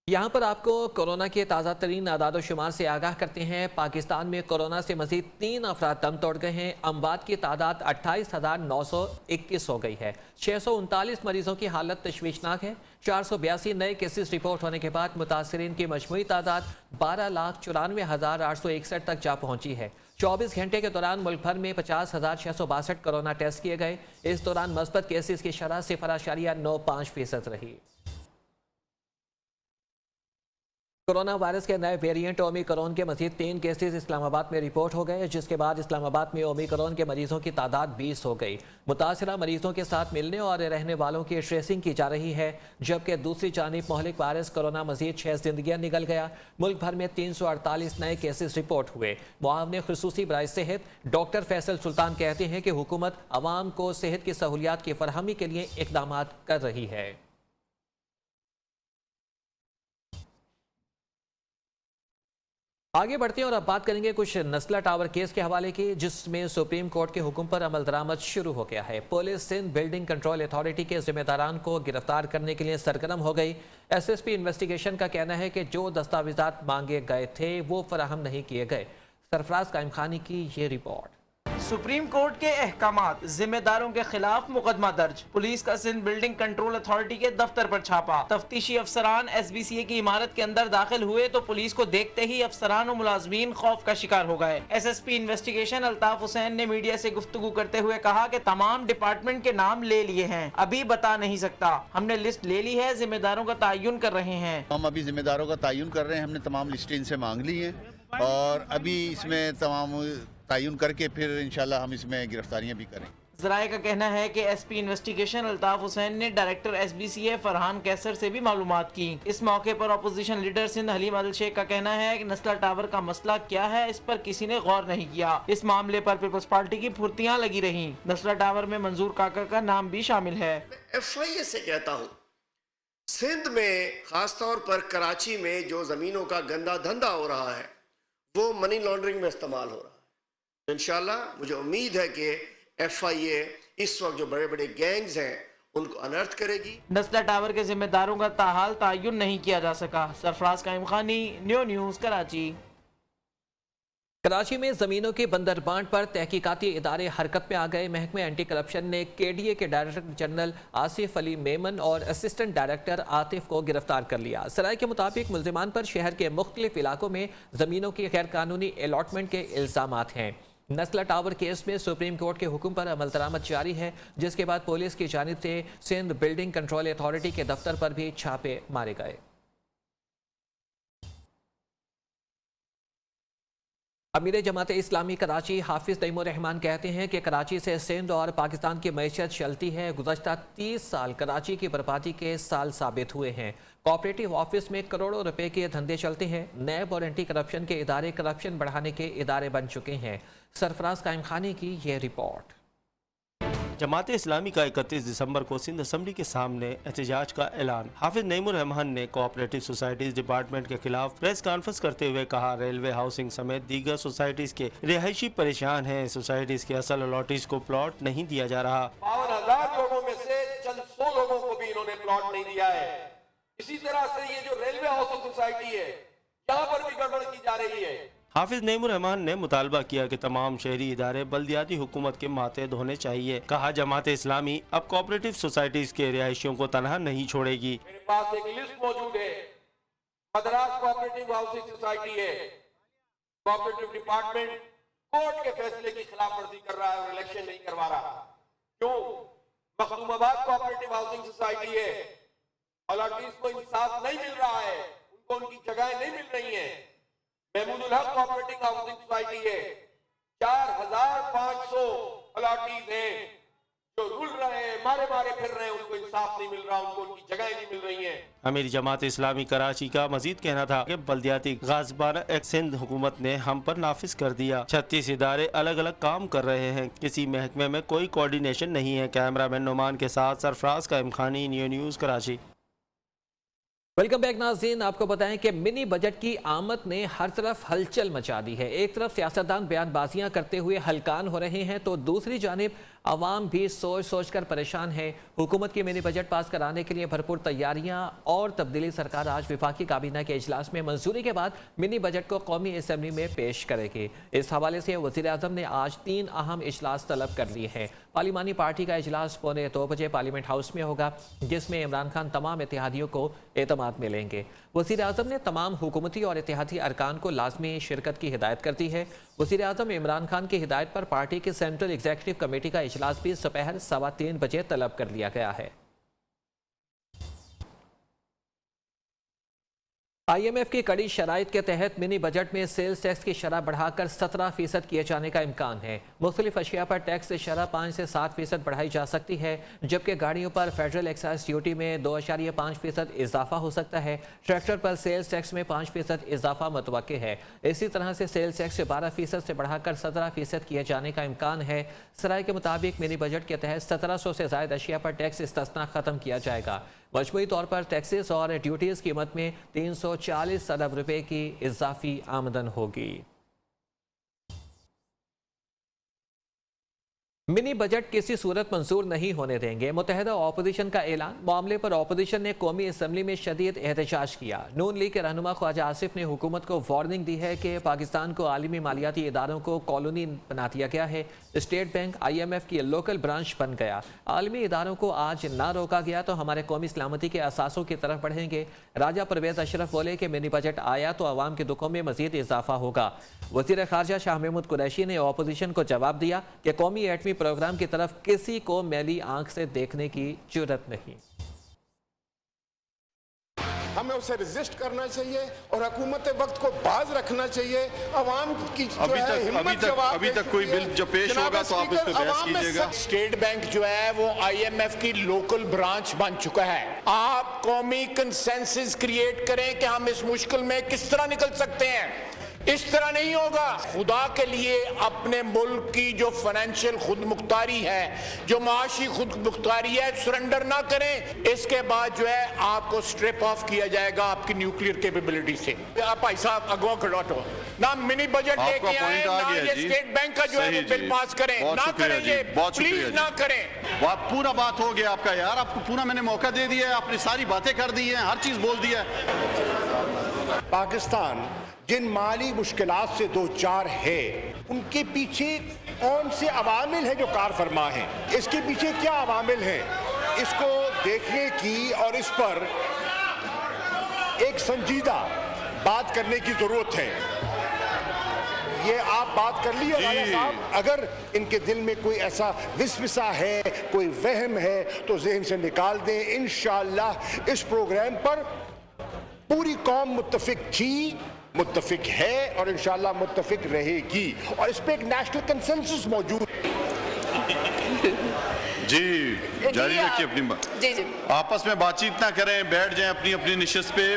यहाँ पर आपको कोरोना के ताज़ा तरीन आदाद शुमार से आगाह करते हैं। पाकिस्तान में कोरोना से मजीद 3 अफराद दम तोड़ गए हैं। अमवात की तादाद 28,921 हो गई है। 639 मरीजों की हालत तशवीशनाक है। 482 नए केसेस रिपोर्ट होने के बाद मुतासरीन की मजमूई तादाद 12,94,861 तक जा पहुंची है। 24 घंटे के दौरान मुल्क भर में 50,662 कोरोना टेस्ट किए गए। इस दौरान मस्बत केसेस की शरह 0.95% रही। कोरोना वायरस के नए वेरिएंट ओमिक्रॉन के मजीद 3 केसेस इस्लामाबाद में रिपोर्ट हो गए, जिसके बाद इस्लामाबाद में ओमिक्रॉन के मरीजों की तादाद 20 हो गई। मुतासरा मरीजों के साथ मिलने और रहने वालों की ट्रेसिंग की जा रही है, जबकि दूसरी जानिब मोहलिक वायरस कोरोना मजीद 6 जिंदगियां निगल गया। मुल्क भर में 348 नए केसेस रिपोर्ट हुए। मुआवने खुसूसी बराए सेहत डॉक्टर फैसल सुल्तान कहते हैं कि हुकूमत अवाम को सेहत की सहूलियात की फरहमी के लिए इकदाम कर रही है। आगे बढ़ते हैं और अब बात करेंगे कुछ नस्ला टावर केस के हवाले की, जिसमें सुप्रीम कोर्ट के हुक्म पर अमल दरामद शुरू हो गया है। Police Sindh building control authority के जिम्मेदारान को गिरफ्तार करने के लिए सरगर्म हो गई। एसएसपी इन्वेस्टिगेशन का कहना है कि जो दस्तावेजात मांगे गए थे वो फराहम नहीं किए गए। सरफराज कायम खानी की ये रिपोर्ट। सुप्रीम कोर्ट के अहकामात, जिम्मेदारों के खिलाफ मुकदमा दर्ज। पुलिस का सिंध बिल्डिंग कंट्रोल अथॉरिटी के दफ्तर पर छापा। तफ्तीशी अफसरान SBCA की इमारत के अंदर दाखिल हुए तो पुलिस को देखते ही अफसरान और मुलाजमीन खौफ का शिकार हो गए। SSP इन्वेस्टिगेशन अल्ताफ हुसैन ने मीडिया से गुफ्तगू करते हुए कहा कि तमाम डिपार्टमेंट के नाम ले लिए हैं, अभी बता नहीं सकता। हमने लिस्ट ले ली है, जिम्मेदारों का तयन कर रहे हैं। हम अभी जिम्मेदारों का तयन कर रहे हैं। हमने तमाम लिस्टें इनसे मांग ली हैं और अभी इसमें तमाम तयन करके फिर इंशाल्लाह हम इसमें गिरफ्तारियां भी करें। ज़राए का कहना है कि SP इन्वेस्टिगेशन अल्ताफ हुसैन ने डायरेक्टर SBCA फरहान कैसर से भी मालूमात की। इस मौके पर अपोजिशन लीडर सिंध हलीम आदिल शेख का कहना है कि नस्ला टावर का मसला क्या है, इस पर किसी ने गौर नहीं किया। इस मामले पर पीपल्स पार्टी की फुर्तियां लगी रही। नस्ला टावर में मंजूर काका का नाम भी शामिल है। FIA से कहता हूँ, सिंध में खासतौर पर कराची में जो जमीनों का गंदा धंधा हो रहा है वो मनी लॉन्ड्रिंग में इस्तेमाल हो रहा है। इंशाल्लाह मुझे उम्मीद है कि FIA इस वक्त जो बड़े बड़े गैंग्स हैं उनको अनर्थ करेगी। नस्ला टावर के जिम्मेदारों का ताहाल तयन नहीं किया जा सका। सरफराज कायम खानी, न्यूज़ कराची। कराची में ज़मीनों के बंदरबांट पर तहकीकाती इदारे हरकत में आ गए। महकमे एंटी करप्शन ने KDA के डायरेक्टर जनरल आसिफ अली मेमन और असिस्टेंट डायरेक्टर आतिफ को गिरफ्तार कर लिया। सराय के मुताबिक मुल्जिमान पर शहर के मुख्तलिफ इलाकों में ज़मीनों की गैर कानूनी अलॉटमेंट के इल्ज़ामात हैं। नस्ला टावर केस में सुप्रीम कोर्ट के हुक्म पर अमल दरामद जारी है, जिसके बाद पुलिस की जानिब से सिंध बिल्डिंग कंट्रोल अथॉरिटी के दफ्तर पर भी छापे मारे गए। अमीर जमात इस्लामी कराची हाफिज तैमूर रहमान कहते हैं कि कराची से सिंध और पाकिस्तान की मैशत चलती है। गुज़श्ता 30 साल कराची की बर्बादी के साल साबित हुए हैं। कोऑपरेटिव ऑफिस में करोड़ों रुपए के धंधे चलते हैं। नैब और एंटी करप्शन के इदारे करप्शन बढ़ाने के इदारे बन चुके हैं। सरफराज कायम खानी की यह रिपोर्ट। जमात इस्लामी का 31 दिसंबर को सिंध असम्बली के सामने एहतजाज का ऐलान। हाफिज तैमूर रहमान ने कोऑपरेटिव सोसाइटीज डिपार्टमेंट के खिलाफ प्रेस कॉन्फ्रेंस करते हुए कहा, रेलवे हाउसिंग समेत दीगर सोसाइटीज के रिहायशी परेशान हैं। सोसाइटीज के असल अलॉटीज को प्लॉट नहीं दिया जा रहा। 52,000 लोगों में से चंद 100 लोगों को भी इन्होंने प्लॉट नहीं दिया है। इसी तरह से ये जो रेलवे हाउसिंग सोसाइटी है, यहाँ पर भी गड़बड़ की जा रही है। हाफिज तैमूर रहमान ने मुतालबा किया कि तमाम शहरी इदारे बल्दियाती हुकूमत के मातहत होने चाहिए। कहा, जमात इस्लामी अब कोऑपरेटिव सोसाइटीज के रिहायशियों को तनहा नहीं छोड़ेगी। मेरे पास एक लिस्ट मौजूद है। मद्रास कोऑपरेटिव हाउसिंग सोसाइटी है, कोऑपरेटिव डिपार्टमेंट कोर्ट के फैसले की खिलाफ वर्जी कर रहा है और इलेक्शन नहीं करवा रहा। क्यों? मखदूमाबाद कोऑपरेटिव हाउसिंग सोसाइटी है, अलॉटीज को इंसाफ नहीं मिल रहा है, उनको उनकी जगह नहीं मिल रही है। महमूदुल हक कोऑपरेटिव हाउसिंग सोसाइटी है, 4,500 अलॉटीज हैं जो रुल रहे हैं, मारे फिर रहे हैं, उनको इंसाफ नहीं मिल रहा, उनको उनकी जगह नहीं मिल रही है। अमीर जमात इस्लामी कराची का मजीद कहना था कि बल्दियाती गाज़बाना एक्ट सिंध हुकूमत ने हम पर नाफिज कर दिया। 36 इदारे अलग अलग काम कर रहे हैं, किसी महकमे में कोई कोऑर्डिनेशन नहीं है। कैमरामैन नुमान के साथ सरफराज कायम खानी, न्यूज़ कराची। वेलकम बैक नाज़रीन, आपको बताएं कि मिनी बजट की आमद ने हर तरफ हलचल मचा दी है। एक तरफ सियासतदान बयानबाजियां करते हुए हलकान हो रहे हैं तो दूसरी जानिब عوام بھی سوچ سوچ کر پریشان ہے۔ حکومت کی منی بجٹ پاس کرانے کے لیے بھرپور تیاریاں اور تبدیلی سرکار آج وفاقی کابینہ کے اجلاس میں منظوری کے بعد منی بجٹ کو قومی اسمبلی میں پیش کرے گی۔ اس حوالے سے وزیر اعظم نے آج 3 اہم اجلاس طلب کر لیے ہیں۔ پارلیمانی پارٹی کا اجلاس 1:15 بجے پارلیمنٹ ہاؤس میں ہوگا، جس میں عمران خان تمام اتحادیوں کو اعتماد میں لیں گے۔ وزیر اعظم نے تمام حکومتی اور اتحادی ارکان کو لازمی شرکت کی ہدایت کر دی ہے۔ وزیر اعظم عمران خان کی ہدایت پر پارٹی کی سینٹرل ایگزیکٹو کمیٹی کا اجلاس بھی دوپہر 3:15 بجے طلب کر لیا گیا ہے۔ IMF کی کڑی شرائط کے تحت منی بجٹ میں سیلز ٹیکس کی شرح بڑھا کر 17% کیے جانے کا امکان ہے۔ مختلف اشیاء پر ٹیکس شرح 5 سے 7% بڑھائی جا سکتی ہے، جبکہ گاڑیوں پر فیڈرل ایکسائز ڈیوٹی میں 2.5% اضافہ ہو سکتا ہے۔ ٹریکٹر پر سیلز ٹیکس میں 5% اضافہ متوقع ہے۔ اسی طرح سے سیلز ٹیکس 12% سے بڑھا کر 17% کیے جانے کا امکان ہے۔ سرائے کے مطابق منی بجٹ کے تحت 1700 سے زائد اشیاء پر ٹیکس استثنا ختم کیا جائے گا۔ مجموعی طور پر ٹیکسز اور ڈیوٹیز قیمت میں 340 ارب روپے کی اضافی آمدن ہوگی۔ منی بجٹ کسی صورت منظور نہیں ہونے دیں گے، متحدہ اپوزیشن کا اعلان۔ معاملے پر اپوزیشن نے قومی اسمبلی میں شدید احتجاج کیا۔ نون لیگ کے رہنما خواجہ آصف نے حکومت کو وارننگ دی ہے کہ پاکستان کو عالمی مالیاتی اداروں کو کالونی بنا دیا گیا ہے۔ اسٹیٹ بینک IMF کی لوکل برانچ بن گیا۔ عالمی اداروں کو آج نہ روکا گیا تو ہمارے قومی سلامتی کے اساسوں کی طرف بڑھیں گے۔ راجہ پرویز اشرف بولے کہ منی بجٹ آیا تو عوام کے دکھوں میں مزید اضافہ ہوگا۔ وزیر خارجہ شاہ محمود قریشی نے اپوزیشن کو جواب دیا کہ قومی ایٹمی پروگرام کی طرف کسی کو میلی آنکھ سے دیکھنے کی جرات نہیں۔ ہمیں اسے ریزسٹ کرنا چاہیے اور حکومت وقت کو باز رکھنا چاہیے۔ عوام کی ابھی تک کوئی بل جو پیش ہوگا تو آپ اس پہ بحث کیجئے گا۔ اسٹیٹ بینک جو ہے وہ IMF کی لوکل برانچ بن چکا ہے۔ آپ قومی کنسنسس کریٹ کریں کہ ہم اس مشکل میں کس طرح نکل سکتے ہیں۔ اس طرح نہیں ہوگا۔ خدا کے لیے اپنے ملک کی جو فائنینشیل خود مختاری ہے، جو معاشی خود مختاری ہے، سرنڈر نہ کریں۔ اس کے بعد جو ہے آپ کو سٹرپ آف کیا جائے گا آپ کی نیوکلیئر کیپیبلٹی سے۔ آپ بھائی صاحب اگوا کھڑوٹو نہ منی بجٹ لے کے آئیں، نہ یہ اسٹیٹ بینک کا جو ہے وہ بل پاس کریں، نہ کریں یہ، پلیز نہ کریں۔ پورا بات ہو گیا آپ کا یار، آپ کو پورا میں نے موقع دے دیا ہے، آپ نے ساری باتیں کر دی ہیں، ہر چیز بول دیا ہے۔ پاکستان جن مالی مشکلات سے دوچار ہے، ان کے پیچھے کون سے عوامل ہیں جو کار فرما ہیں، اس کے پیچھے کیا عوامل ہیں، اس کو دیکھنے کی اور اس پر ایک سنجیدہ بات کرنے کی ضرورت ہے۔ یہ آپ بات کر لیے راجہ صاحب، اگر ان کے دل میں کوئی ایسا وسوسہ ہے، کوئی وہم ہے تو ذہن سے نکال دیں۔ انشاءاللہ اس پروگرام پر پوری قوم متفق تھی، متفق ہے اور انشاءاللہ متفق رہے گی، اور اس پہ ایک نیشنل کنسنسس موجود ہے۔ جی جاری رکھیے اپنی بات، آپس میں بات چیت نہ کریں، بیٹھ جائیں اپنی اپنی نشست پہ۔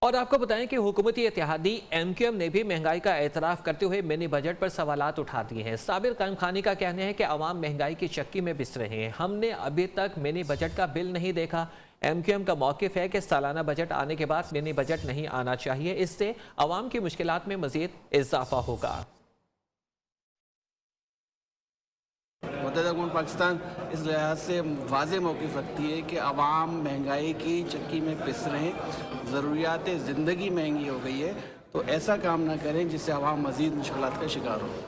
اور آپ کو بتائیں کہ حکومتی اتحادی MQM نے بھی مہنگائی کا اعتراف کرتے ہوئے منی بجٹ پر سوالات اٹھا دیے ہیں۔ صابر قائم خانی کا کہنا ہے کہ عوام مہنگائی کی چکی میں پس رہے ہیں۔ ہم نے ابھی تک منی بجٹ کا بل نہیں دیکھا۔ MQM کا موقف ہے کہ سالانہ بجٹ آنے کے بعد منی بجٹ نہیں آنا چاہیے، اس سے عوام کی مشکلات میں مزید اضافہ ہوگا۔ متحدہ حکومت پاکستان اس لحاظ سے واضح موقف رکھتی ہے کہ عوام مہنگائی کی چکی میں پس رہے ہیں، ضروریات زندگی مہنگی ہو گئی ہے، تو ایسا کام نہ کریں جس سے عوام مزید مشکلات کا شکار ہو۔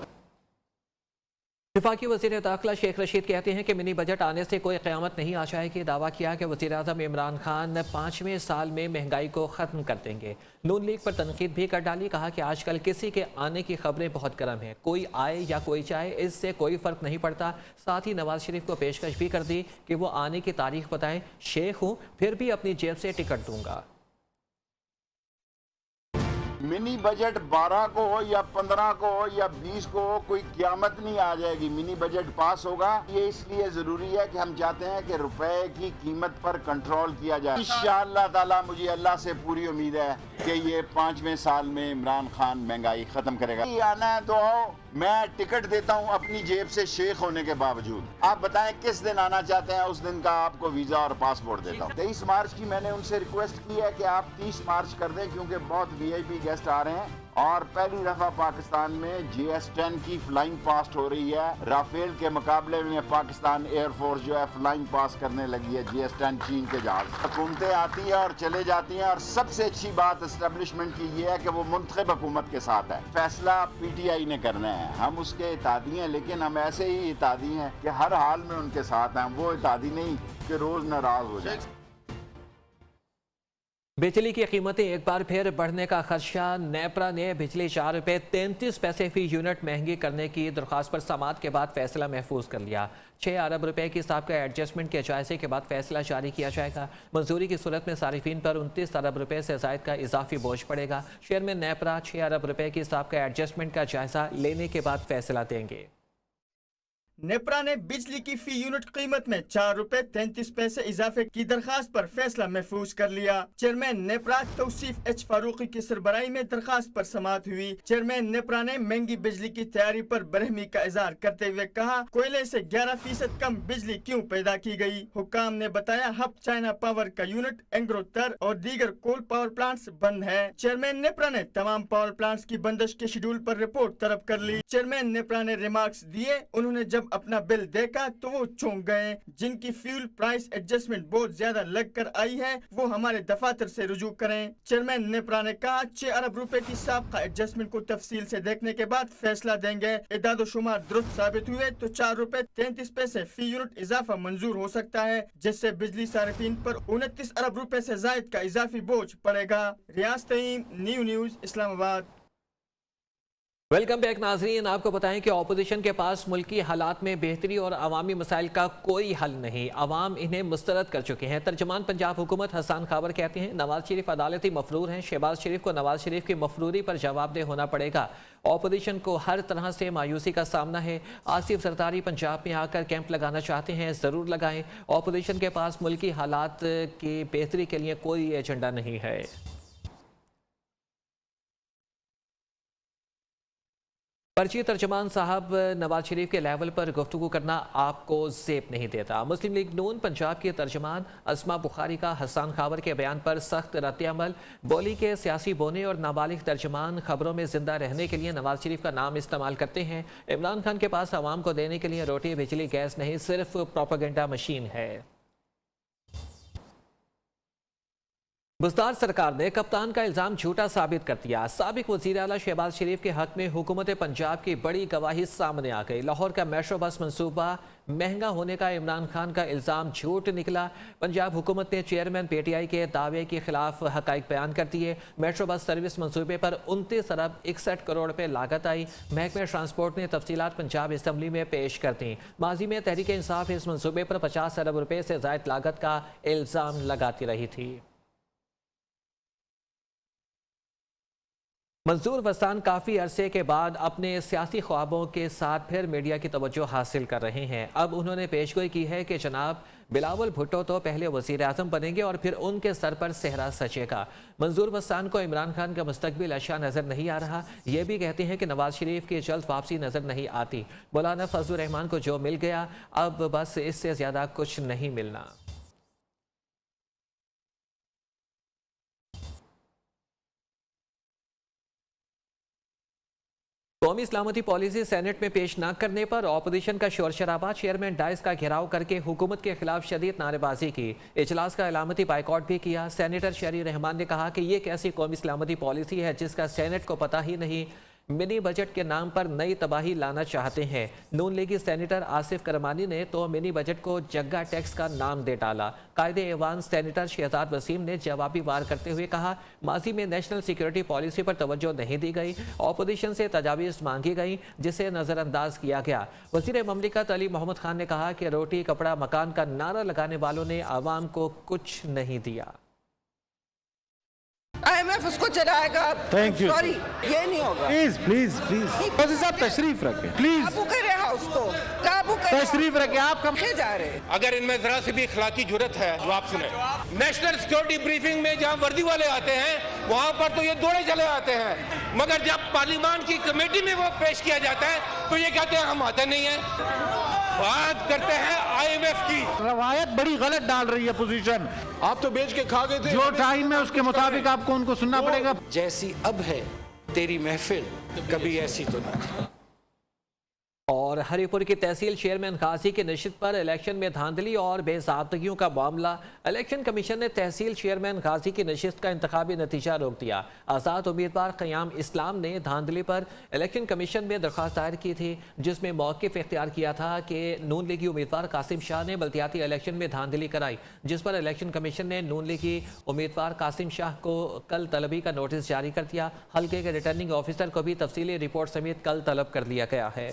وفاقی وزیر داخلہ شیخ رشید کہتے ہیں کہ منی بجٹ آنے سے کوئی قیامت نہیں آ جائے گی۔ دعویٰ کیا کہ وزیر اعظم عمران خان 5ویں سال میں مہنگائی کو ختم کر دیں گے۔ نون لیگ پر تنقید بھی کر ڈالی، کہا کہ آج کل کسی کے آنے کی خبریں بہت گرم ہیں، کوئی آئے یا کوئی جائے اس سے کوئی فرق نہیں پڑتا۔ ساتھ ہی نواز شریف کو پیشکش بھی کر دی کہ وہ آنے کی تاریخ بتائیں، شیخ ہوں پھر بھی اپنی جیب سے ٹکٹ دوں گا۔ منی بجٹ 12 کو ہو یا 15 کو ہو یا 20 کو ہو، کوئی قیامت نہیں آ جائے گی، منی بجٹ پاس ہوگا۔ یہ اس لیے ضروری ہے کہ ہم چاہتے ہیں کہ روپے کی قیمت پر کنٹرول کیا جائے۔ انشاءاللہ تعالی مجھے اللہ سے پوری امید ہے کہ یہ 5ویں سال میں عمران خان مہنگائی ختم کرے گا۔ آنا ہے تو آؤ، میں ٹکٹ دیتا ہوں اپنی جیب سے شیخ ہونے کے باوجود. آپ بتائیں کس دن آنا چاہتے ہیں, اس دن کا آپ کو ویزا اور پاسپورٹ دیتا ہوں. 23 مارچ کی میں نے ان سے ریکویسٹ کی ہے کہ آپ 30 مارچ کر دیں, کیونکہ بہت VIP گیسٹ آ رہے ہیں, اور پہلی دفعہ پاکستان میں GS-10 کی فلائنگ پاسٹ ہو رہی ہے. رافیل کے مقابلے میں پاکستان ایئر فورس جو ہے فلائنگ پاس کرنے لگی ہے GS-10 چین کے جہاز. حکومتیں آتی ہیں اور چلے جاتی ہیں, اور سب سے اچھی بات اسٹیبلشمنٹ کی یہ ہے کہ وہ منتخب حکومت کے ساتھ ہے. فیصلہ PTI نے کرنا ہے, ہم اس کے اتحادی ہیں, لیکن ہم ایسے ہی اتحادی ہیں کہ ہر حال میں ان کے ساتھ ہیں. وہ اتحادی نہیں کہ روز ناراض ہو جائیں. بجلی کی قیمتیں ایک بار پھر بڑھنے کا خدشہ. نیپرا نے بجلی 4 روپے 33 پیسے فی یونٹ مہنگی کرنے کی درخواست پر سماعت کے بعد فیصلہ محفوظ کر لیا. 6 ارب روپے کی سابقہ ایڈجسٹمنٹ کے جائزے کے بعد فیصلہ جاری کیا جائے گا. منظوری کی صورت میں صارفین پر 29 ارب روپے سے زائد کا اضافی بوجھ پڑے گا. چیئرمین نیپرا 6 ارب روپے کی سابقہ ایڈجسٹمنٹ کا جائزہ لینے کے بعد فیصلہ دیں گے. نیپرا نے بجلی کی فی یونٹ قیمت میں 4 روپے 33 پیسے اضافے کی درخواست پر فیصلہ محفوظ کر لیا. چیئرمین نیپرا توصیف ایچ فاروقی کی سربراہی میں درخواست پر سماعت ہوئی. چیئرمین نیپرا نے مہنگی بجلی کی تیاری پر برہمی کا اظہار کرتے ہوئے کہا, کوئلے سے 11% کم بجلی کیوں پیدا کی گئی. حکام نے بتایا ہب چائنا پاور کا یونٹ, اینگرو تر اور دیگر کول پاور پلانٹس بند ہے. چیئرمین نیپرا نے تمام پاور پلانٹس کی بندش کے شیڈول پر رپورٹ طلب کر لی. چیئرمین نیپرا نے ریمارکس دیے, انہوں نے جب اپنا بل دیکھا تو وہ چونک گئے. جن کی فیول پرائس ایڈجسٹمنٹ بہت زیادہ لگ کر آئی ہے وہ ہمارے دفاتر سے رجوع کریں. چیئرمین نیپرا نے کہا 6 ارب روپے کی سابقہ ایڈجسٹمنٹ کو تفصیل سے دیکھنے کے بعد فیصلہ دیں گے. اعداد و شمار درست ثابت ہوئے تو 4 روپے 33 پیسے فی یونٹ اضافہ منظور ہو سکتا ہے, جس سے بجلی صارفین پر 29 ارب روپے سے زائد کا اضافی بوجھ پڑے گا. ریاض تعیم, نیو نیوز, اسلام آباد. ویلکم بیک ناظرین. آپ کو بتائیں کہ اپوزیشن کے پاس ملکی حالات میں بہتری اور عوامی مسائل کا کوئی حل نہیں. عوام انہیں مسترد کر چکے ہیں. ترجمان پنجاب حکومت حسان خاور کہتے ہیں نواز شریف عدالتی مفرور ہیں. شہباز شریف کو نواز شریف کی مفروری پر جواب دہ ہونا پڑے گا. اپوزیشن کو ہر طرح سے مایوسی کا سامنا ہے. آصف زرداری پنجاب میں آ کر کیمپ لگانا چاہتے ہیں, ضرور لگائیں. اپوزیشن کے پاس ملکی حالات کی بہتری کے لیے کوئی ایجنڈا نہیں ہے. پرچی ترجمان صاحب, نواز شریف کے لیول پر گفتگو کرنا آپ کو زیب نہیں دیتا. مسلم لیگ نون پنجاب کے ترجمان اسما بخاری کا حسان خاور کے بیان پر سخت رد عمل. بولی کے سیاسی بونے اور نابالغ ترجمان خبروں میں زندہ رہنے کے لیے نواز شریف کا نام استعمال کرتے ہیں. عمران خان کے پاس عوام کو دینے کے لیے روٹی, بجلی, گیس نہیں, صرف پروپیگنڈا مشین ہے. بزدار سرکار نے کپتان کا الزام جھوٹا ثابت کر دیا. سابق وزیر اعلیٰ شہباز شریف کے حق میں حکومت پنجاب کی بڑی گواہی سامنے آ گئی. لاہور کا میٹرو بس منصوبہ مہنگا ہونے کا عمران خان کا الزام جھوٹ نکلا. پنجاب حکومت نے چیئرمین PTI کے دعوے کے خلاف حقائق بیان کر دیے. میٹرو بس سروس منصوبے پر 29 ارب 61 کروڑ روپے لاگت آئی. محکمہ ٹرانسپورٹ نے تفصیلات پنجاب اسمبلی میں پیش کر دیں. ماضی میں تحریک انصاف اس منصوبے پر 50 ارب روپے سے زائد لاگت کا الزام لگاتی رہی تھی. منظور وسطان کافی عرصے کے بعد اپنے سیاسی خوابوں کے ساتھ پھر میڈیا کی توجہ حاصل کر رہے ہیں. اب انہوں نے پیشگوئی کی ہے کہ جناب بلاول بھٹو تو پہلے وزیر اعظم بنیں گے اور پھر ان کے سر پر صحرا سجے گا. منظور وسطان کو عمران خان کا مستقبل اچھا نظر نہیں آ رہا. یہ بھی کہتے ہیں کہ نواز شریف کی جلد واپسی نظر نہیں آتی. مولانا فضل الرحمان کو جو مل گیا اب بس اس سے زیادہ کچھ نہیں ملنا. قومی سلامتی پالیسی سینٹ میں پیش نہ کرنے پر اپوزیشن کا شور شرابہ. چیئرمین ڈائس کا گھیراؤ کر کے حکومت کے خلاف شدید نعرے بازی کی. اجلاس کا علامتی بائیکاٹ بھی کیا. سینیٹر شہری رحمان نے کہا کہ یہ کیسی قومی سلامتی پالیسی ہے جس کا سینٹ کو پتہ ہی نہیں. منی بجٹ کے نام پر نئی تباہی لانا چاہتے ہیں. نون لیگی سینیٹر آصف کرمانی نے تو منی بجٹ کو جگہ ٹیکس کا نام دے ڈالا. قائد ایوان سینیٹر شہزاد وسیم نے جوابی وار کرتے ہوئے کہا ماضی میں نیشنل سیکیورٹی پالیسی پر توجہ نہیں دی گئی. اپوزیشن سے تجاویز مانگی گئی جسے نظر انداز کیا گیا. وزیر مملکت علی محمد خان نے کہا کہ روٹی کپڑا مکان کا نعرہ لگانے والوں نے عوام کو کچھ نہیں دیا. IMF اس کو چلائے گا. سوری یہ نہیں ہوگا. پلیز قاضی صاحب تشریف رکھیں پلیز. قابو کرے ہاؤس کو قابو کرے. تشریف رکھیں. آپ کم سے جا رہے ہیں. اگر ان میں ذرا سی بھی اخلاقی جرت ہے جواب سنیں. نیشنل سیکیورٹی بریفنگ میں جہاں وردی والے آتے ہیں وہاں پر تو یہ دوڑے چلے آتے ہیں. मगर जब पार्लियामान की कमेटी में वो पेश किया जाता है तो ये कहते हैं हम आते नहीं हैं। बात करते हैं IMF की। रवायत बड़ी गलत डाल रही है पोजीशन। आप तो बेच के खा गए थे। जो टाइम है उसके मुताबिक आपको उनको सुनना पड़ेगा। जैसी अब है तेरी महफिल कभी ऐसी तो ना थी। और हरिपुर की तहसील चेयरमैन गाजी की नशिस्त पर इलेक्शन में धांधली और बेज़ाब्तगियों का मामला। इलेक्शन कमीशन ने तहसील चेयरमैन गाजी की नशिस्त का इंतखाबी नतीजा रोक दिया। आज़ाद उम्मीदवार क़याम इस्लाम ने धांधली पर इलेक्शन कमीशन में दरख्वास्त दायर की थी, जिसमें मौक़िफ़ इख्तियार किया था कि नून लीगी उम्मीदवार कासिम शाह ने बल्दियाती इलेक्शन में धांधली कराई, जिस पर इलेक्शन कमीशन ने नून लीगी उम्मीदवार कासिम शाह को कल तलबी का नोटिस जारी कर दिया। हल्के के रिटर्निंग ऑफिसर को भी तफसीली रिपोर्ट समेत कल तलब कर लिया गया है।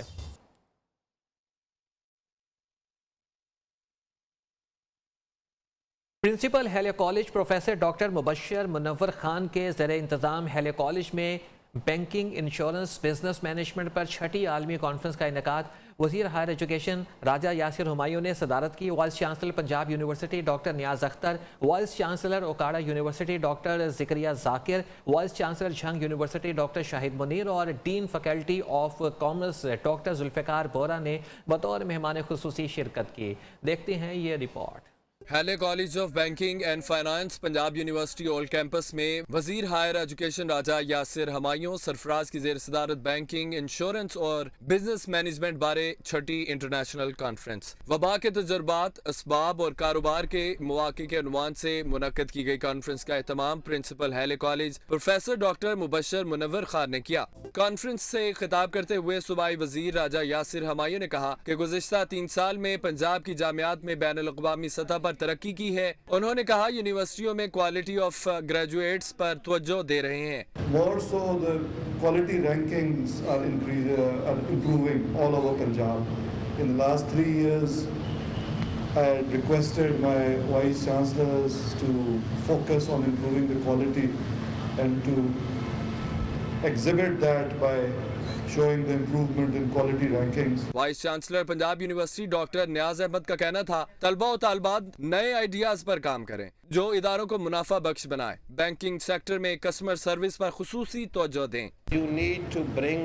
Principal Hailey college professor doctor Mubashar Munawar Khan के ज़ेरे इंतज़ाम हेले कॉलेज में बैंकिंग, इंश्योरेंस, बिजनेस मैनेजमेंट पर छठी आलमी कॉन्फ्रेंस का इनेकाद। वज़ीर हायर एजुकेशन राजा यासिर हुमायूं ने सदारत की। Vice chancellor Punjab university doctor Niaz Akhtar, vice chancellor Okara university doctor Zakariya Zakir, vice chancellor Jhang university doctor Shahid Munir और dean faculty of commerce doctor Zulfiqar Bora ने बतौर मेहमान खुसूसी शिरकत की। देखते हैं ये रिपोर्ट। हेले college of banking and finance Punjab university old campus में वजीर हायर एजुकेशन राजा यासिर हुमायूं सरफराज की ज़ेर सदारत बैंकिंग, इंश्योरेंस और बिजनेस मैनेजमेंट बारे छठी इंटरनेशनल कॉन्फ्रेंस वबा के तजुर्बात, असबाब और कारोबार के मौक़े के उन्वान से मुनक्कद की गई कॉन्फ्रेंस का एहतमाम principal Hailey college professor doctor Mubashar Munawar Khan ने किया। कॉन्फ्रेंस से खिताब करते हुए सूबाई वजीर राजा यासिर हुमायूं ने कहा कि गुज़िश्ता 3 साल में पंजाब की जामियात में बैनुल-अक़वामी सतह पर तरक्की की है। उन्होंने कहा यूनिवर्सिटियों में क्वालिटी ऑफ ग्रेजुएट्स पर तवज्जो दे रहे हैं। More so the quality rankings are improving all over Punjab. In the last 3 years, I had requested my vice chancellors to focus on improving the quality and to exhibit that by showing the improvement in quality rankings. Vice chancellor Punjab university doctor Niaz Ahmed का कहना था तलबा और तालबात नए ideas पर काम करें जो इदारों को मुनाफा बख्श बनाए। बैंकिंग सेक्टर में कस्टमर सर्विस पर खुसूसी तवज्जो दें। You need to bring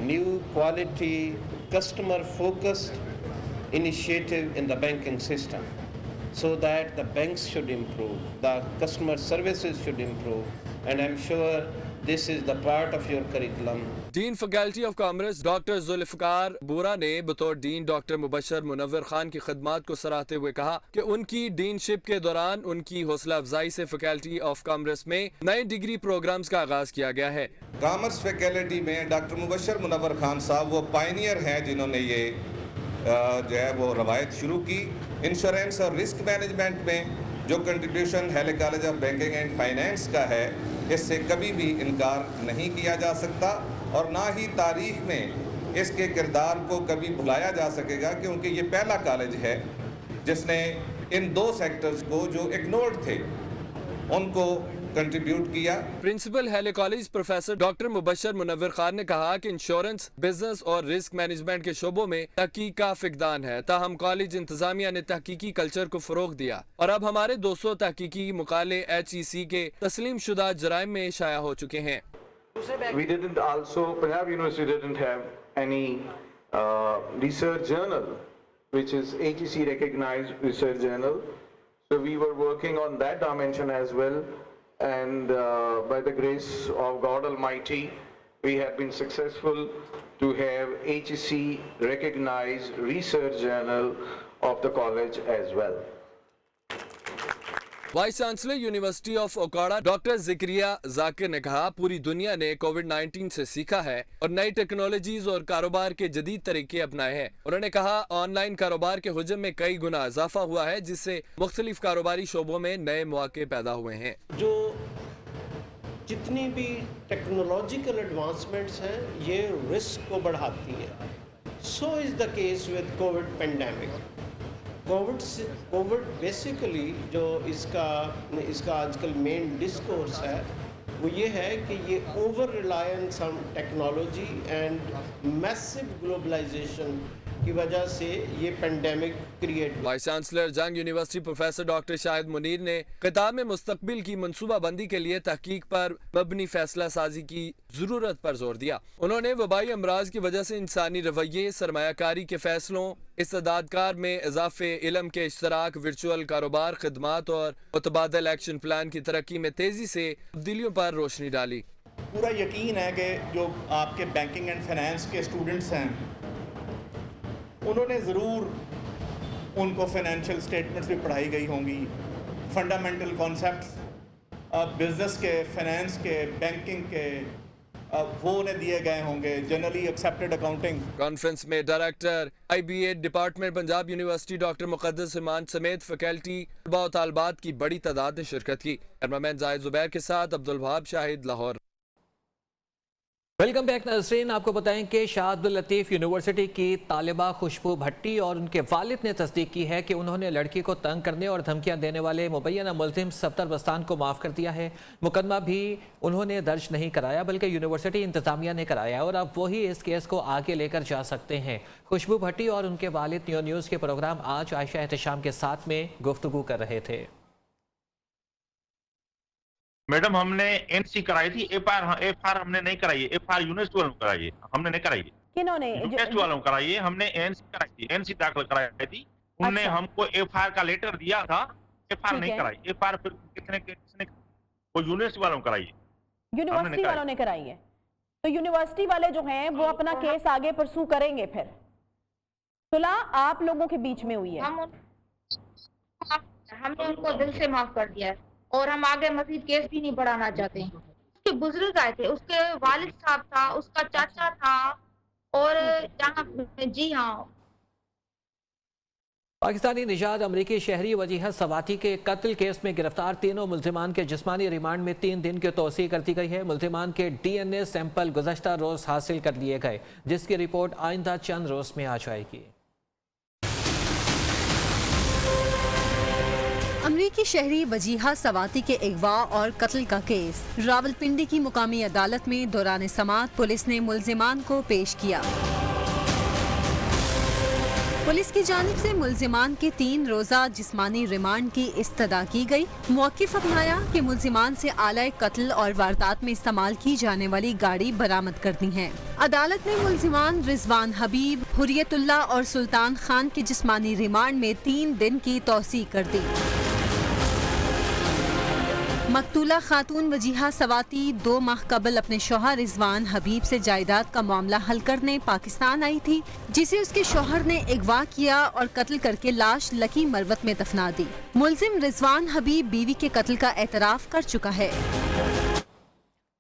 new quality customer focused initiative in the banking system so that the banks should improve, the customer services should improve, and I'm sure this is the part of your curriculum. Dean faculty of commerce doctor Zulfiqar Bora ने बतौर dean doctor Mubashar Munawar Khan की खदमात को सराहते हुए कहा कि उनकी डीनशिप के दौरान उनकी हौसला अफजाई से फैकल्टी ऑफ कॉमर्स में नए डिग्री प्रोग्राम्स का आगाज किया गया है। कॉमर्स फैकल्टी में डॉक्टर मुबशर मुनव्वर खान साहब वो पायनियर हैं जिन्होंने ये जो है वो रवायत शुरू की। इंश्योरेंस और रिस्क मैनेजमेंट में जो कंट्रीब्यूशन हेले college of banking and finance का है इससे कभी भी इनकार नहीं किया जा सकता और ना ही तारीख में इसके किरदार को कभी भुलाया जा सकेगा क्योंकि ये पहला कॉलेज है जिसने इन 2 सेक्टर्स को जो इग्नोर्ड थे उनको कंट्रीब्यूट किया। Principal Hailey college professor doctor Mubashar Munawar Khan ने कहा कि इंश्योरेंस, बिजनेस और रिस्क मैनेजमेंट के शोबों में तहकीक का फिकदान है, ताहम कॉलेज इंतजामिया ने तहकीकी कल्चर को फरोग दिया और अब हमारे 200 तहकीकी मुकाले HEC के तस्लीम शुदा जराइम में शाया हो चुके हैं। We didn't also, Punjab University didn't have any research journal, which is HEC recognized research journal. So we were working on that dimension as well. And by the grace of God Almighty, we have been successful to have HEC recognized research journal of the college as well. Vice chancellor university of Okara doctor Zakariya Zakir ने कहा पूरी दुनिया ने कोविड-19 से सीखा है और नई टेक्नोलॉजीज और कारोबार के जदीद तरीके अपनाए हैं। उन्होंने कहा ऑनलाइन कारोबार के हुजम में कई गुना इजाफा हुआ है जिससे मुख्तलिफ कारोबारी शोबों में नए मौके पैदा हुए हैं। जो जितनी भी टेक्नोलॉजिकल एडवांसमेंट्स हैं ये रिस्क को बढ़ाती है। So is the case with Covid pandemic. Covid basically जो इसका आजकल मेन डिस्कोर्स है वो ये है कि ये over reliance on technology and massive globalization की वजह से ये पेंडेमिक क्रिएट हुआ। Vice chancellor Jhang university professor doctor Shahid Munir ने किताब में मुस्तकबिल की मनसूबाबंदी के लिए तहकीक पर मबनी फैसला साजी की जरूरत पर जोर दिया। उन्होंने वबाई अमराज की वजह से इंसानी रवैये, सरमायाकारी के फैसलों, इस्तेदादकार में इजाफे, इल्म के इश्तराक, वर्चुअल कारोबार, खिदमात और मुतबादल एक्शन प्लान की तरक्की में तेजी से तब्दीलियों पर रोशनी डाली। पूरा यकीन है कि जो आपके बैंकिंग एंड फाइनेंस के स्टूडेंट्स हैं उन्होंने ज़रूर उनको फाइनेंशियल स्टेटमेंट्स भी पढ़ाई गई होंगी, फंडामेंटल कॉन्सेप्ट्स बिजनेस के, फाइनेंस के, बैंकिंग के वो उन्हें दिए गए होंगे, जनरली एक्सेप्टेड अकाउंटिंग। कॉन्फ्रेंस में director IBA department Punjab university doctor Muqaddas Iman समेत फैकल्टी, तलबा और तालिबात की बड़ी तादाद ने शिरकत की। कैमरामैन जाहिद जुबैर के साथ अब्दुल वहाब शाहिद, लाहौर। वेलकम बैक नाज़रीन। आपको बताएं कि शाह अब्दुल लतीफ़ यूनिवर्सिटी की तालिबा खुशबू भट्टी और उनके वालिद ने तस्दीक की है कि उन्होंने लड़की को तंग करने और धमकियां देने वाले मुबैना मुल्ज़िम सफ्तर बस्तान को माफ़ कर दिया है। मुकदमा भी उन्होंने दर्ज नहीं कराया बल्कि यूनिवर्सिटी इंतज़ामिया ने कराया और अब वही इस केस को आगे लेकर जा सकते हैं। खुशबू भट्टी और उनके वालिद नियो न्यूज़ के प्रोग्राम आज आयशा एहतशाम के साथ में गुफ्तगू कर रहे थे। मैडम हमने एनसी कराई थी, एफआर हमने नहीं कराई है, एफआर यूनिवर्सिटी वालों कराई है, हमने नहीं कराई है। किन्होंने? यूनिवर्सिटी वालों कराई है, हमने एनसी कराई थी, एनसी दाखिल कराई थी। उन्होंने हमको एफआर का लेटर दिया था, एफआर नहीं कराई। एफआर फिर किसने वो यूनिवर्सिटी वालों कराई है, यूनिवर्सिटी वालों ने कराई है। तो यूनिवर्सिटी वाले जो हैं वो अपना केस आगे परसू करेंगे। फिर सुलह आप लोगों के बीच में हुई है, हमने उनको दिल से माफ कर दिया है और हम आगे मजीद केस भी नहीं बढ़ाना चाहते। उसके बुजुर्ग आए थे, उसके वालिद साहब था, उसका चाचा था और जी हाँ। पाकिस्तानी निजात अमरीकी शहरी वजीहा सवाती के कत्ल केस में गिरफ्तार तीनों मुल्जिमान के जिस्मानी रिमांड में 3 दिन की तोसी कर दी गई है। मुल्जिमान के DNA सैंपल गुज़श्ता रोज हासिल कर लिए गए, जिसकी रिपोर्ट आइंदा चंद रोज में आ जाएगी। अमरीकी शहरी वजीहा सवाती के अगवा और कत्ल का केस रावलपिंडी की मुकामी अदालत में दौरान समाअत पुलिस ने मुल्जिमान को पेश किया। पुलिस की जानिब से मुल्जिमान के 3 रोज़ा जिस्मानी रिमांड की इस्तदा की गई। मौक़िफ़ अपनाया कि मुल्जिमान से आला कत्ल और वारदात में इस्तेमाल की जाने वाली गाड़ी बरामद कर दी है। अदालत ने मुल्जिमान रिजवान हबीब, हुर्रियतुल्लाह और सुल्तान खान की जिस्मानी रिमांड में 3 दिन की तौसीह कर दी। मकतूला खातून वजीहा सवाती 2 माह कबल अपने शौहर रिजवान हबीब से जायदाद का मामला हल करने पाकिस्तान आई थी, जिसे उसके शौहर ने अगवा किया और कत्ल करके लाश लकी मरवत में दफना दी। मुल्जिम रिजवान हबीब बीवी के कत्ल का एतराफ कर चुका है।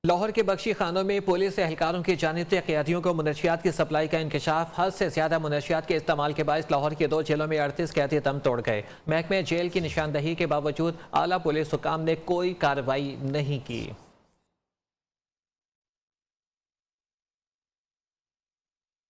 लाहौर के बख्शी खानों में पुलिस एहलकारों की जानिब से कैदियों को मुनशियात की सप्लाई का इंकशाफ। हद से ज्यादा मुनशियात के इस्तेमाल के बायस लाहौर की 2 जेलों में 38 कैदी दम तोड़ गए। महकमे जेल की निशानदही के बावजूद आला पुलिस हुकाम ने कोई कार्रवाई नहीं की।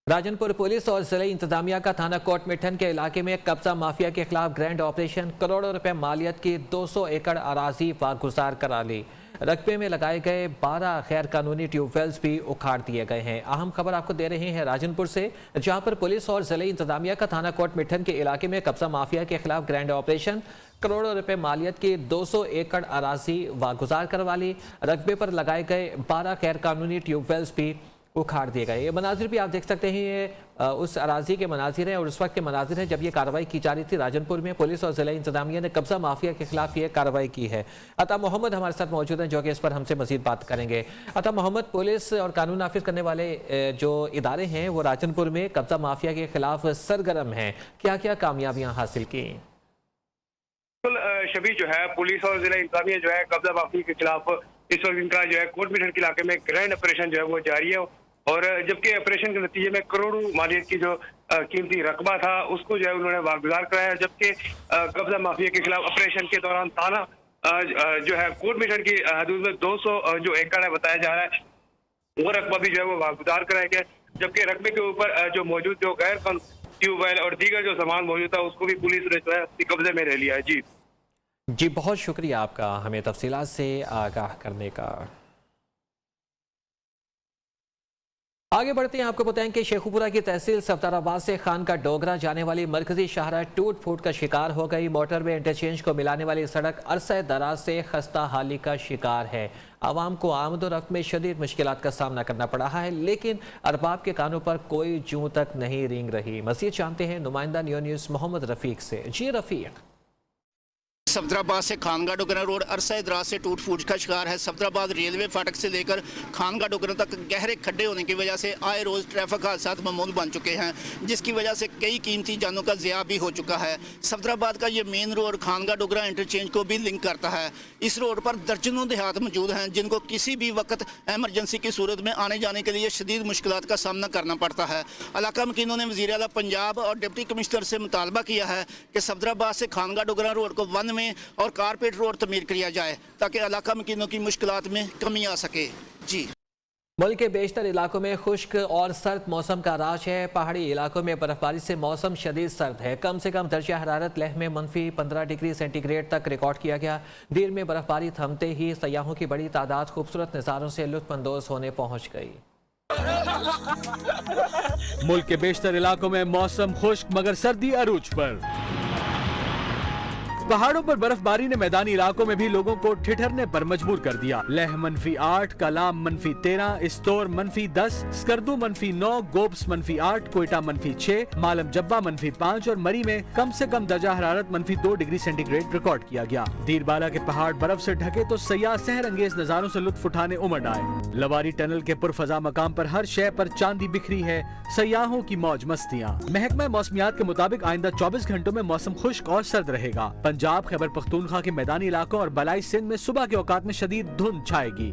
राजनपुर पुलिस और जिले इंतजामिया का थाना कोट मिठन के इलाके में कब्जा माफिया के खिलाफ ग्रैंड ऑपरेशन। करोड़ों रुपए मालियत की 200 एकड़ अराजी वागुजार करा ली। रकबे में लगाए गए 12 गैर कानूनी ट्यूबवेल्स भी उखाड़ दिए गए हैं। अहम खबर आपको दे रहे हैं राजनपुर से, जहां पर पुलिस और जिले इंतजामिया का थाना कोट मिठन के इलाके में कब्जा माफिया के खिलाफ ग्रैंड ऑपरेशन। करोड़ों रुपए मालियत की 200 एकड़ अराजी वागुजार करवा ली। रकबे पर लगाए गए 12 गैर कानूनी ट्यूबवेल्स भी उखाड़ दिए गए। ये मनाजिर भी आप देख सकते हैं, ये उस अराजी के मनाजिर हैं और उस वक्त के मनाजिर हैं जब ये कार्रवाई की जा रही थी। राजनपुर में पुलिस और जिला इंतजामिया ने कब्जा माफिया के खिलाफ ये कार्रवाई की है। अता मोहम्मद हमारे साथ मौजूद हैं जो कि इस पर हमसे मजीद बात करेंगे। अता मोहम्मद, पुलिस और कानून नाफिज करने वाले जो इदारे हैं वो राजनपुर में कब्जा माफिया के खिलाफ सरगर्म हैं, क्या क्या कामयाबियाँ हासिल की? शबी जो है पुलिस और जिला इंतजामिया जो है कब्जा माफिया के खिलाफ इस वक्त इनका जो है कोट मिठन के इलाके में ग्रैंड ऑपरेशन जो है वो जारी है और जबकि ऑपरेशन के नतीजे में करोड़ों मालियत की जो कीमती रकबा था उसको जो है उन्होंने वागुजार कराया। जबकि कब्जा माफिया के खिलाफ ऑपरेशन के दौरान थाना जो है कोट मिठन की हदूद में 200 जो एकड़ है बताया जा रहा है वो रकबा भी जो है वो वागुजार कराया गया। जबकि रकबे के ऊपर जो मौजूद जो गैर ट्यूबवेल और दीगर जो सामान मौजूद था उसको भी पुलिस ने जो है कब्जे में ले लिया है। जी बहुत शुक्रिया आपका हमें तफसीलात से आगाह करने का। आगे बढ़ते हैं, आपको बताएं कि शेखुपुरा की तहसील सफदराबाद से खानका डोगरा जाने वाली मरकजी शाहराह टूट फूट का शिकार हो गई। मोटरवे इंटरचेंज को मिलाने वाली सड़क अरसे दराज से खस्ता हाली का शिकार है। आवाम को आमद और रफ्त में शदीद मुश्किलात का सामना करना पड़ा है, लेकिन अरबाब के कानों पर कोई जूं तक नहीं रेंग रही। मज़ीद जानते हैं नुमाइंदा न्यूज़ मोहम्मद रफ़ीक से। जी रफ़ीक। सफदराबाद से खानगा डोगरा रोड अरसा दराज से टूट फूट का शिकार है। सफदराबाद रेलवे फाटक से लेकर खानगा डोगरा तक गहरे खड्डे होने की वजह से आए रोज़ ट्रैफिक हादसा मामूल बन चुके हैं, जिसकी वजह से कई कीमती जानों का ज़िया भी हो चुका है। सफदराबाद का ये मेन रोड खानगा डोगरा इंटरचेंज को भी लिंक करता है। इस रोड पर दर्जनों देहात मौजूद हैं, जिनको किसी भी वक्त एमरजेंसी की सूरत में आने जाने के लिए शदीद मुश्किलात का सामना करना पड़ता है। इलाका मकीनों ने वज़ीर आला पंजाब और डिप्टी कमिश्नर से मुतालबा किया है कि सफदराबाद से खानगा डोगरा रोड को वन में और कारपेट रोड तमीर किया जाए, ताकि इलाका मकीनों की मुश्किलात में कमी आ सके। जी। मुल्क के बेशतर इलाकों में खुश्क और सर्द मौसम का राज है। पहाड़ी इलाकों में बर्फबारी से मौसम शदीद सर्द है। कम से कम दर्जा हरारत लेह में -15 डिग्री सेंटीग्रेड तक रिकॉर्ड किया गया। देर में बर्फबारी थमते ही सयाहों की बड़ी तादाद खूबसूरत नज़ारों से लुत्फानंदोज होने पहुँच गई। मुल्क के बेशतर इलाकों में मौसम खुश्क मगर सर्दी अरूज पर। पहाड़ों पर बर्फबारी ने मैदानी इलाकों में भी लोगों को ठिठुरने पर मजबूर कर दिया। लेह -8, कलाम -13, इस्तोर -10, स्कर्दू -9, गोब्स -8, कोयटा -6, मालम जब्बा -5 और मरी में कम से कम दर्जा हरारत -2 डिग्री सेंटीग्रेड रिकॉर्ड किया गया। दीरबाला के पहाड़ बर्फ से ढके तो सयाह सहर अंगेज नजारों से लुत्फ उठाने उमड़ आए। लवारी टनल के पुरफजा मकाम पर हर शय पर चांदी बिखरी है, सयाहों की मौज मस्तियाँ। महकमा मौसमियात के मुताबिक आइंदा 24 घंटों में मौसम खुश्क और सर्द रहेगा। पंजाब, खैबर पख्तूनख्वा के मैदानी इलाकों और बलाई सिंध में सुबह के औकात में शदीद धुंध छाएगी।